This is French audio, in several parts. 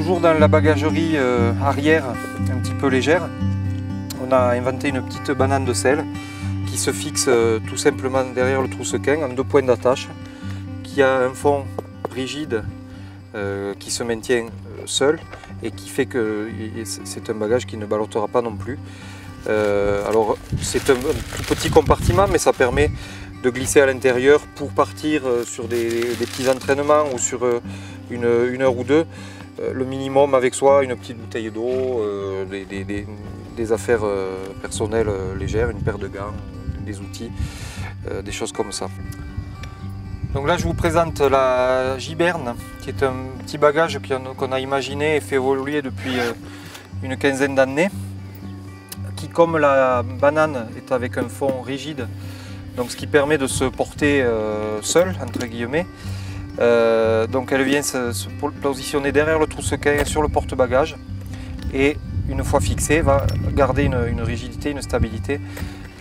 Toujours dans la bagagerie arrière, un petit peu légère, on a inventé une petite banane de sel qui se fixe tout simplement derrière le troussequin en 2 points d'attache, qui a un fond rigide qui se maintient seul et qui fait que c'est un bagage qui ne ballottera pas non plus. Alors c'est un tout petit compartiment, mais ça permet de glisser à l'intérieur pour partir sur des petits entraînements ou sur une heure ou deux. Le minimum avec soi, une petite bouteille d'eau, des affaires personnelles légères, une paire de gants, des outils, des choses comme ça. Donc là je vous présente la Giberne, qui est un petit bagage qu'on a imaginé et fait évoluer depuis une quinzaine d'années, qui, comme la banane, est avec un fond rigide, donc ce qui permet de se porter seul, entre guillemets. Donc elle vient se positionner derrière le troussequin sur le porte-bagages et une fois fixée va garder une rigidité, une stabilité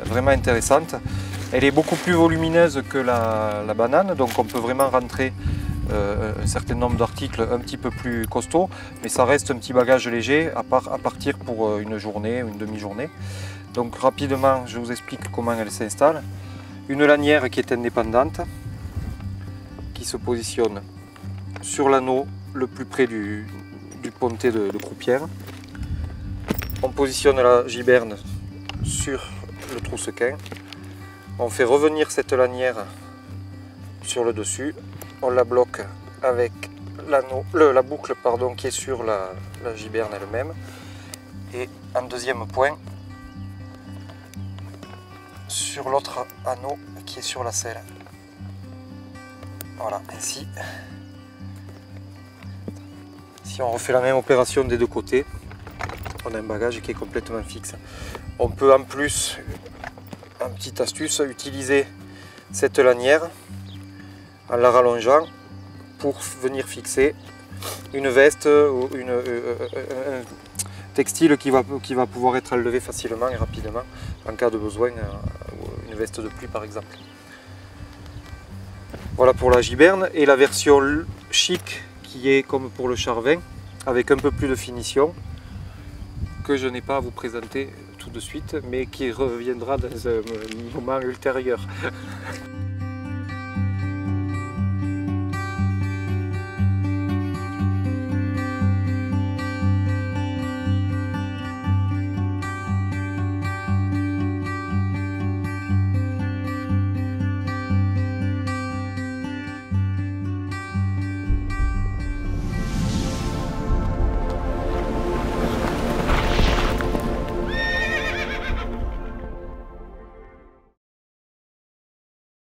vraiment intéressante. Elle est beaucoup plus volumineuse que la banane, donc on peut vraiment rentrer un certain nombre d'articles un petit peu plus costauds, mais ça reste un petit bagage léger à partir pour une journée ou une demi-journée. Donc rapidement je vous explique comment elle s'installe. Une lanière qui est indépendante, qui se positionne sur l'anneau le plus près du pontet de croupière. On positionne la Giberne sur le troussequin. On fait revenir cette lanière sur le dessus. On la bloque avec la boucle qui est sur la Giberne elle-même. Et en deuxième point, sur l'autre anneau qui est sur la selle. Voilà, ainsi. Si on refait la même opération des deux côtés, on a un bagage qui est complètement fixe. On peut en plus, en petite astuce, utiliser cette lanière en la rallongeant pour venir fixer une veste ou un textile qui va pouvoir être enlevé facilement et rapidement en cas de besoin, une veste de pluie par exemple. Voilà pour la Giberne, et la version chic qui est comme pour le Charvin avec un peu plus de finition que je n'ai pas à vous présenter tout de suite mais qui reviendra dans un moment ultérieur.